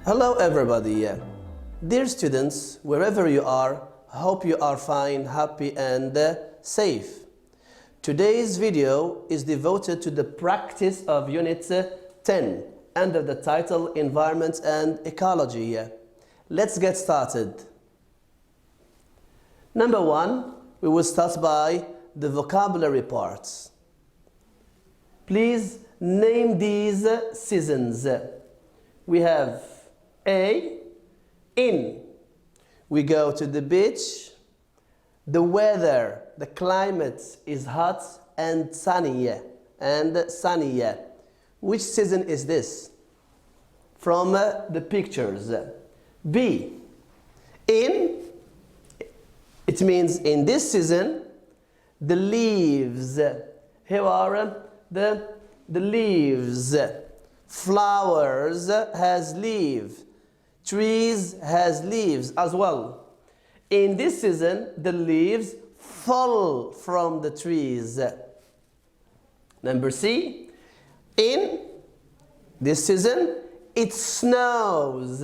Hello everybody. Dear students, wherever you are, hope you are fine, happy and safe. Today's video is devoted to the practice of Unit 10 under the title Environment and Ecology. Let's get started. Number 1, we will start by the vocabulary parts. Please name these seasons. We have A, in. We go to the beach. The weather, the climate is hot and sunny. Which season is this? From the pictures. B, in. It means in this season, the leaves. Here are the leaves. Flowers has leaves. Trees has leaves as well. In this season, the leaves fall from the trees. Number C, in this season, it snows.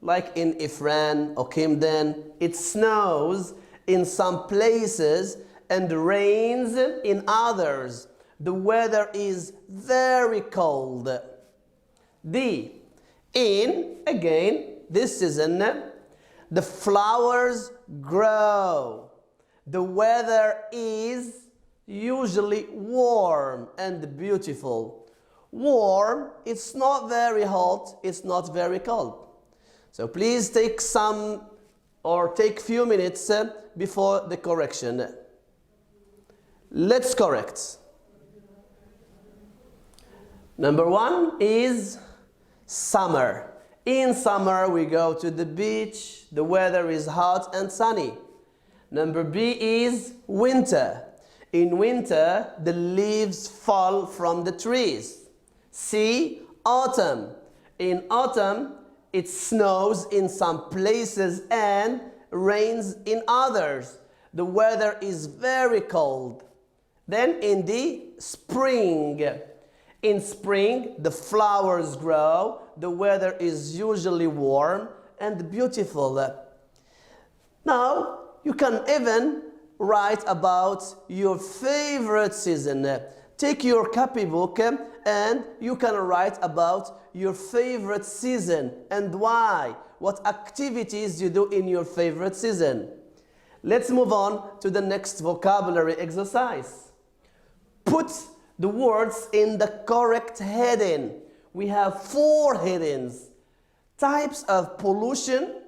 Like in Ifran or Camden, it snows in some places and rains in others. The weather is very cold. D, in, again, this season, the flowers grow. The weather is usually warm and beautiful. Warm, it's not very hot, it's not very cold. So please take few minutes before the correction. Let's correct. Number 1 is summer. In summer, we go to the beach. The weather is hot and sunny. Number B is winter. In winter, the leaves fall from the trees. C, autumn. In autumn, it snows in some places and rains in others. The weather is very cold. Then in D, spring. In spring, the flowers grow. The weather is usually warm and beautiful. Now, you can even write about your favorite season. Take your copybook and you can write about your favorite season and why. What activities you do in your favorite season. Let's move on to the next vocabulary exercise. Put the words in the correct heading. We have 4 headings. Types of pollution,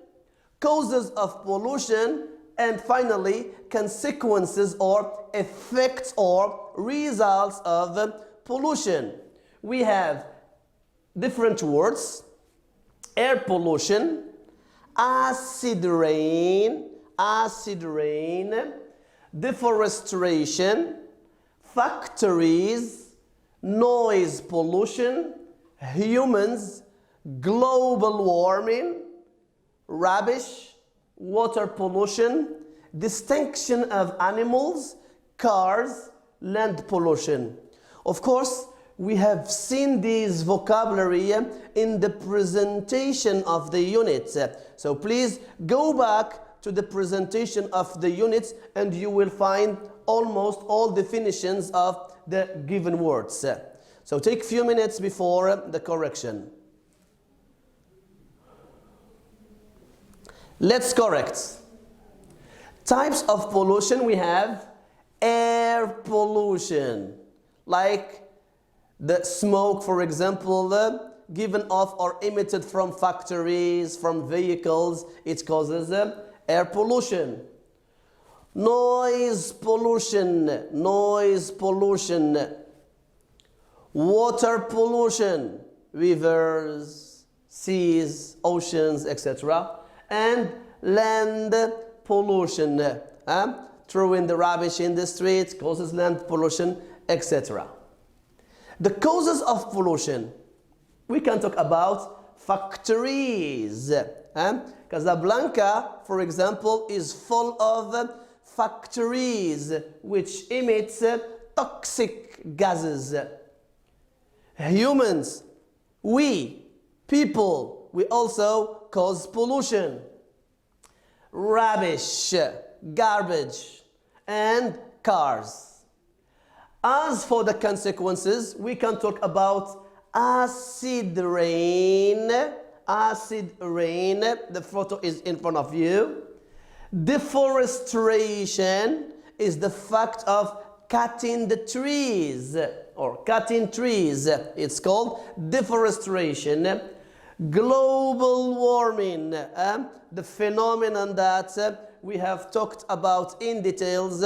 causes of pollution, and finally, consequences or effects or results of pollution. We have different words: air pollution, acid rain, deforestation, factories, noise pollution, humans, global warming, rubbish, water pollution, distinction of animals, cars, land pollution. Of course, we have seen these vocabulary in the presentation of the units. So please go back to the presentation of the units and you will find almost all definitions of the given words. So take a few minutes before the correction. Let's correct. Types of pollution, we have air pollution, like the smoke, for example, given off or emitted from factories, from vehicles. It causes air pollution. Noise pollution, water pollution, rivers, seas, oceans, etc. And land pollution, throwing the rubbish in the street causes land pollution, etc. The causes of pollution, we can talk about factories. Casablanca, for example, is full of factories which emit toxic gases. Humans, we, people, we also cause pollution. Rubbish, garbage, and cars. As for the consequences, we can talk about acid rain. Acid rain, the photo is in front of you. Deforestation is the fact of cutting the trees, or cutting trees. It's called deforestation. Global warming, the phenomenon that we have talked about in details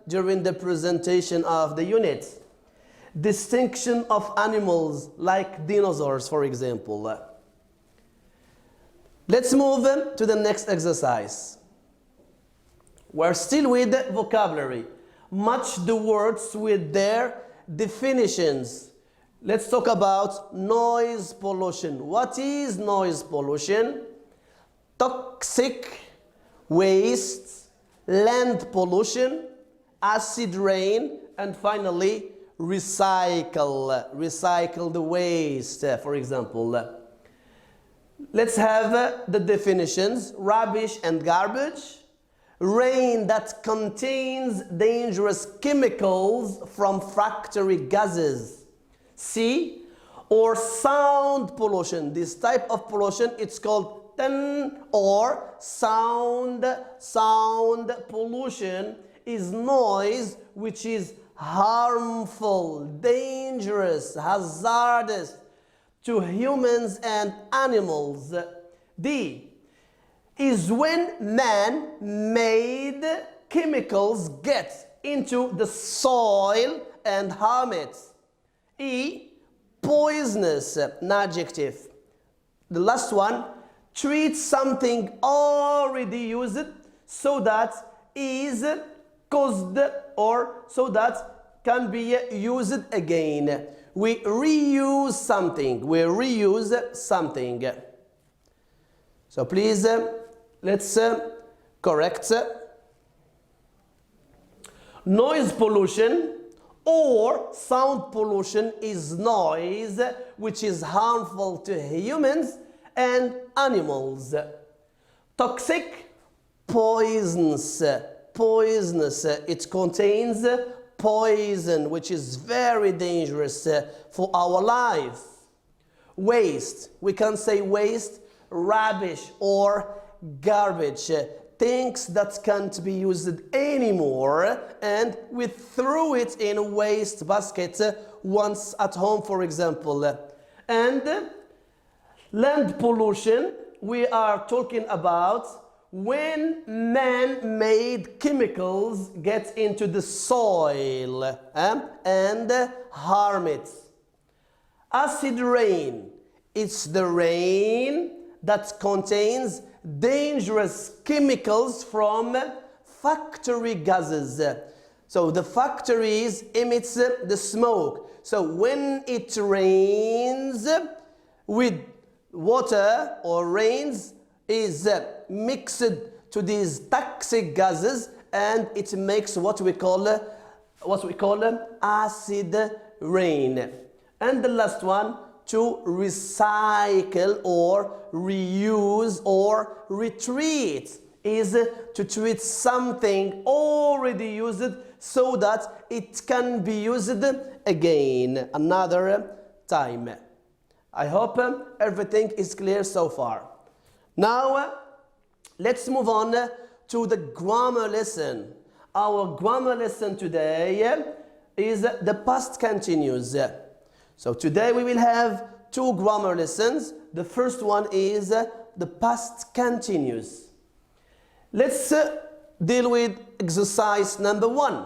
during the presentation of the unit. Distinction of animals like dinosaurs, for example. Let's move to the next exercise. We're still with vocabulary. Match the words with their definitions. Let's talk about noise pollution. What is noise pollution? Toxic waste, land pollution, acid rain, and finally recycle the waste, for example. Let's have the definitions. Rubbish and garbage. Rain that contains dangerous chemicals from factory gases. C, or sound pollution. This type of pollution, it's called or sound pollution is noise which is harmful, dangerous, hazardous to humans and animals. D is when man-made chemicals get into the soil and harm it. E, poisonous, an adjective. The last one, treat something already used so that is caused or so that can be used again. We reuse something. So please, let's correct. Noise pollution or sound pollution is noise which is harmful to humans and animals. Toxic, poisonous. It contains poison which is very dangerous for our life. Waste, we can say waste, rubbish or garbage, things that can't be used anymore and we threw it in a waste basket once at home, for example. And land pollution, we are talking about when man-made chemicals get into the soil and harm it. Acid rain, it's the rain that contains dangerous chemicals from factory gases. So the factories emits the smoke. So when it rains with water or rains is mixed to these toxic gases and it makes what we call acid rain. And the last one, to recycle or reuse or retreat, is to treat something already used so that it can be used again another time. I hope everything is clear so far. Now let's move on to the grammar lesson. Our grammar lesson today is the past continuous. So today we will have two grammar lessons. The first one is the past continuous. Let's deal with exercise number 1.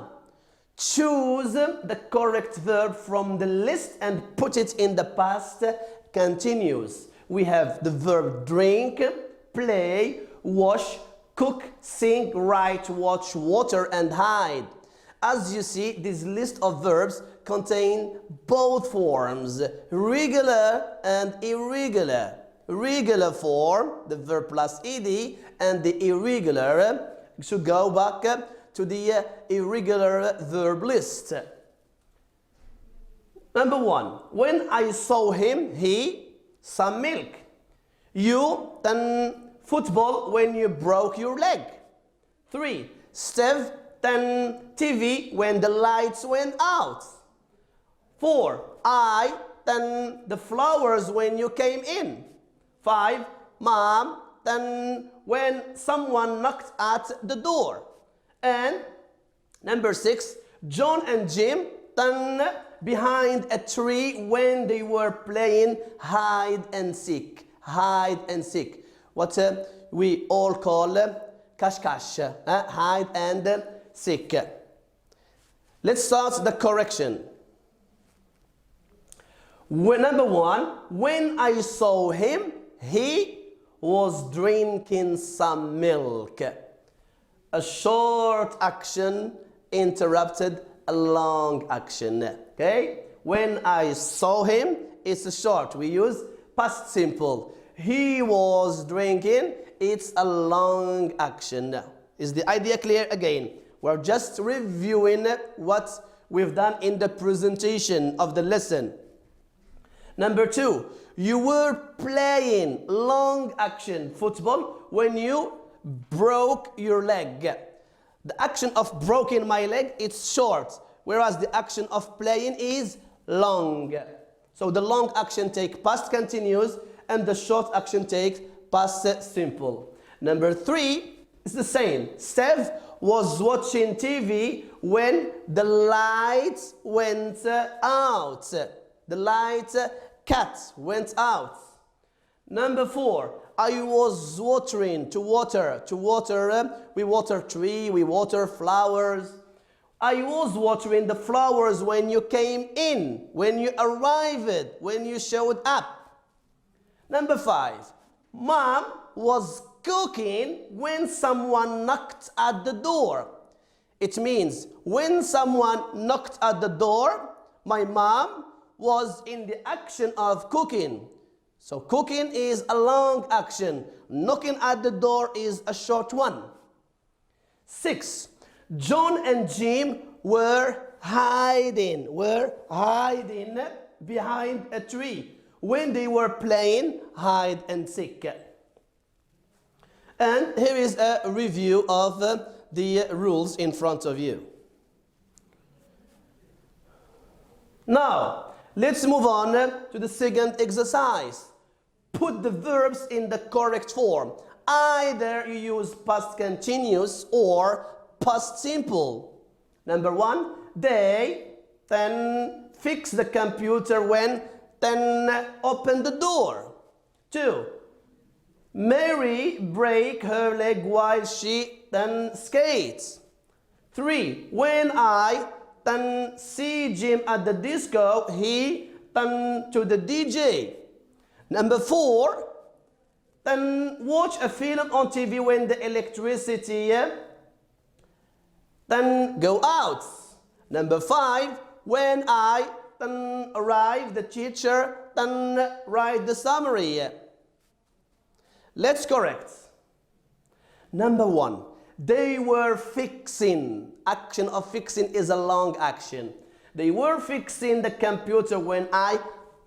Choose the correct verb from the list and put it in the past continuous. We have the verb drink, play, wash, cook, sing, write, watch, water, and hide. As you see, this list of verbs contain both forms, regular and irregular. Regular form, the verb plus ed, and the irregular should go back to the irregular verb list. Number 1, when I saw him, he, some milk. You, then football when you broke your leg. 3. Steve, then TV when the lights went out. 4. I, then the flowers when you came in. 5. Mom, then when someone knocked at the door. And number 6. John and Jim, then behind a tree when they were playing hide and seek. Hide and seek. What we all call cache-cache. Hide and seek. Let's start the correction. Number 1, when I saw him, he was drinking some milk. A short action interrupted a long action. Okay? When I saw him, it's a short. We use past simple. He was drinking, it's a long action. Is the idea clear? Again, we're just reviewing what we've done in the presentation of the lesson. Number 2, you were playing long action football when you broke your leg. The action of broken my leg, it's short, whereas the action of playing is long. So the long action take past continuous and the short action takes past simple. Number 3 is the same. Steve was watching TV when the lights went out. The light cat went out. Number 4, I was watering, to water. We water tree, we water flowers. I was watering the flowers when you came in, when you arrived, when you showed up. Number 5, Mom was cooking when someone knocked at the door. It means when someone knocked at the door, my mom was in the action of cooking. So cooking is a long action. Knocking at the door is a short one. 6. John and Jim were hiding behind a tree when they were playing hide and seek. And here is a review of the rules in front of you. Now, let's move on to the second exercise. Put the verbs in the correct form. Either you use past continuous or past simple. Number 1, they then fix the computer when then open the door. 2, Mary break her leg while she then skates. 3, when I then see Jim at the disco, he then to the DJ. Number 4, then watch a film on TV when the electricity then go out. Number 5, when I then arrive, the teacher then write the summary. Let's correct. Number 1, they were fixing. Action of fixing is a long action. They were fixing the computer when I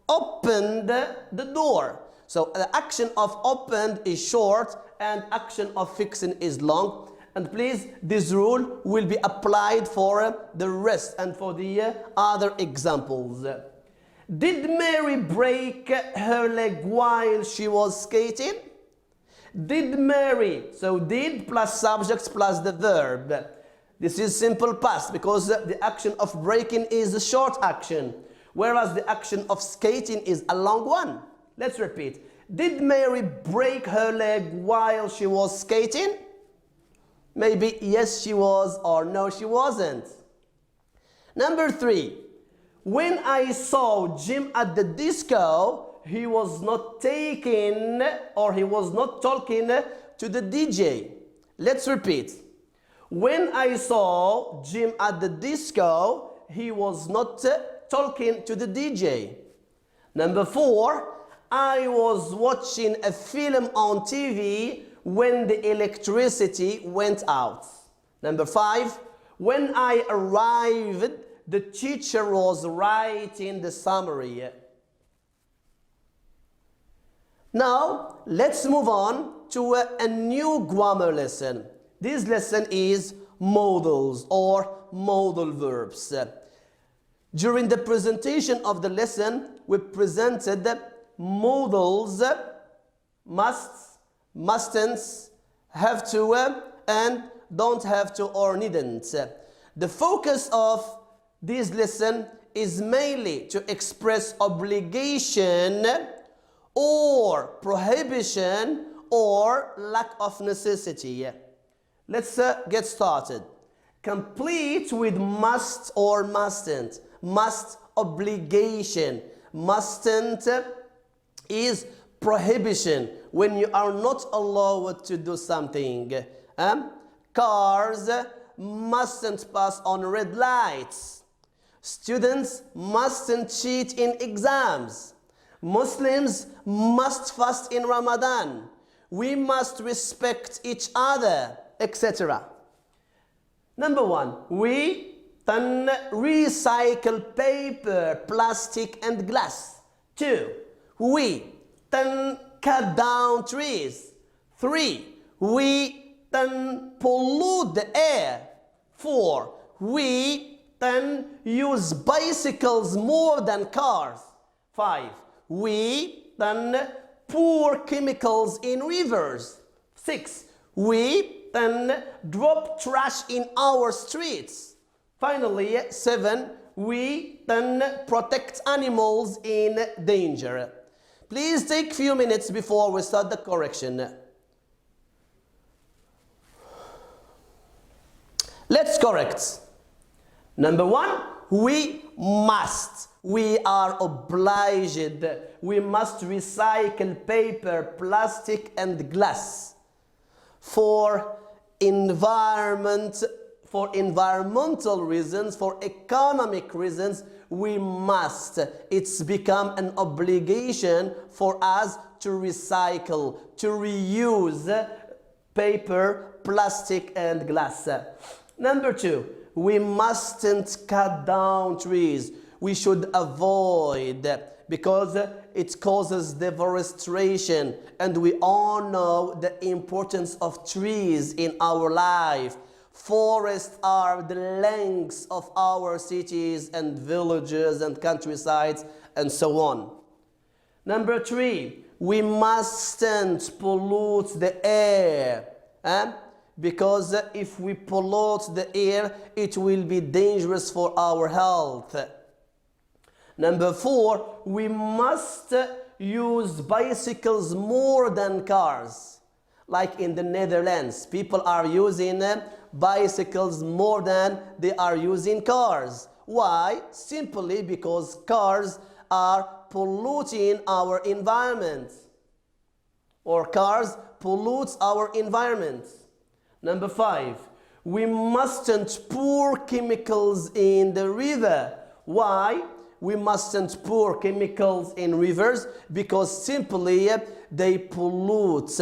opened the door. So the action of opened is short and action of fixing is long. And please, this rule will be applied for the rest and for the other examples. Did Mary break her leg while she was skating? Did Mary, so did plus subject plus the verb. This is simple past because the action of breaking is a short action, whereas the action of skating is a long one. Let's repeat. Did Mary break her leg while she was skating? Maybe yes she was or no she wasn't. Number 3. When I saw Jim at the disco, he was not taking or he was not talking to the DJ. Let's repeat. When I saw Jim at the disco, he was not talking to the DJ. Number 4. I was watching a film on TV when the electricity went out. Number 5. When I arrived, the teacher was writing the summary. Now, let's move on to a new grammar lesson. This lesson is modals or modal verbs. During the presentation of the lesson, we presented modals, musts, mustn'ts, have to, and don't have to or needn't. The focus of this lesson is mainly to express obligation or prohibition or lack of necessity. Let's get started. Complete with must or mustn't. Must, obligation. Mustn't is prohibition, when you are not allowed to do something. Cars mustn't pass on red lights. Students mustn't cheat in exams. Muslims must fast in Ramadan. We must respect each other, etc. Number 1, we can recycle paper, plastic and glass. 2, we can cut down trees. 3, we can pollute the air. 4, we can use bicycles more than cars. 5, we can pour chemicals in rivers. 6, we can drop trash in our streets. Finally, 7, we can protect animals in danger. Please take a few minutes before we start the correction. Let's correct. Number 1, we must. We are obliged. We must recycle paper, plastic and glass. For environmental reasons, for economic reasons, we must. It's become an obligation for us to recycle, to reuse paper, plastic and glass. Number 2, we mustn't cut down trees. We should avoid, because it causes deforestation, and we all know the importance of trees in our life. Forests are the lungs of our cities and villages and countrysides and so on. Number 3, we mustn't pollute the air. Because if we pollute the air, it will be dangerous for our health. Number 4, we must use bicycles more than cars. Like in the Netherlands, people are using bicycles more than they are using cars. Why? Simply because cars are polluting our environment. Or cars pollute our environment. Number 5, we mustn't pour chemicals in the river. Why? We mustn't pour chemicals in rivers because simply they pollute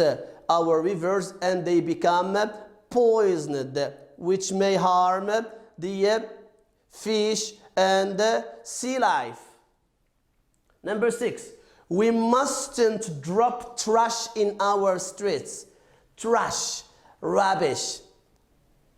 our rivers and they become poisoned, which may harm the fish and sea life. Number 6, we mustn't drop trash in our streets. Trash, rubbish.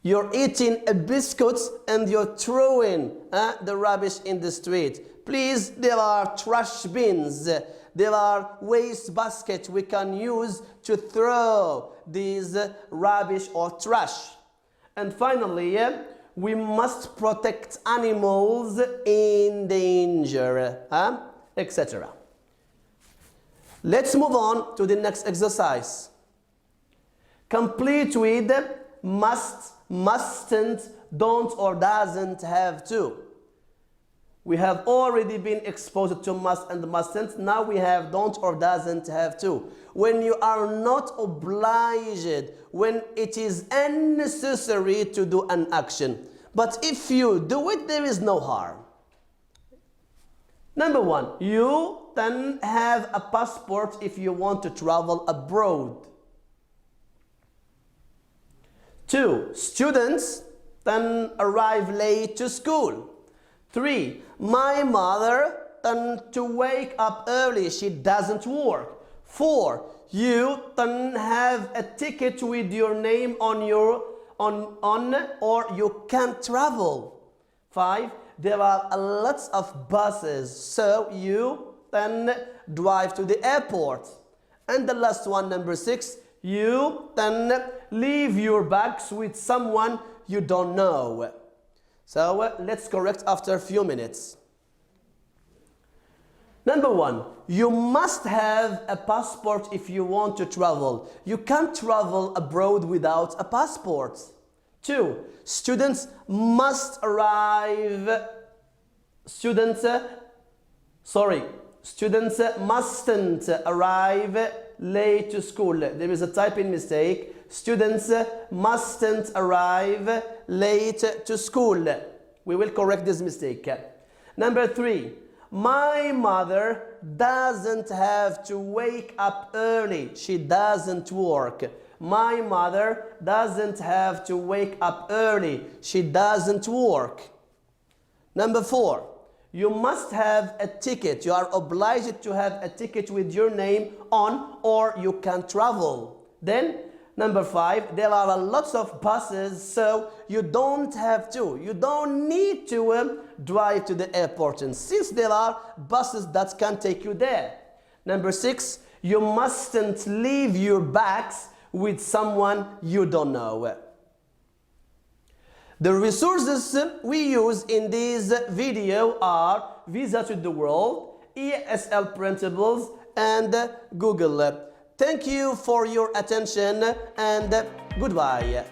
You're eating a biscuit and you're throwing the rubbish in the street. Please, there are trash bins. There are waste baskets we can use to throw these rubbish or trash. And finally, we must protect animals in danger, etc. Let's move on to the next exercise. Complete with must, mustn't, don't or doesn't have to. We have already been exposed to must and mustn't. Now we have don't or doesn't have to. When you are not obliged, when it is unnecessary to do an action. But if you do it, there is no harm. Number 1, you can have a passport if you want to travel abroad. 2, students can arrive late to school. 3, my mother tends to wake up early, she doesn't work. 4. You don't have a ticket with your name on or you can't travel. 5. There are lots of buses, so you can drive to the airport. And the last one, number 6. You can leave your bags with someone you don't know. So let's correct after a few minutes. Number 1, you must have a passport if you want to travel. You can't travel abroad without a passport. 2, students mustn't arrive late to school. There is a typing mistake. Students mustn't arrive late to school. We will correct this mistake. Number 3, my mother doesn't have to wake up early. She doesn't work. My mother doesn't have to wake up early. She doesn't work. Number 4, you must have a ticket. You are obliged to have a ticket with your name on or you can't travel. Then, number 5, there are lots of buses, so you don't need to drive to the airport, and since there are buses that can take you there. Number 6, you mustn't leave your bags with someone you don't know. The resources we use in this video are Visa to the World, ESL Printables, and Google. Thank you for your attention and goodbye.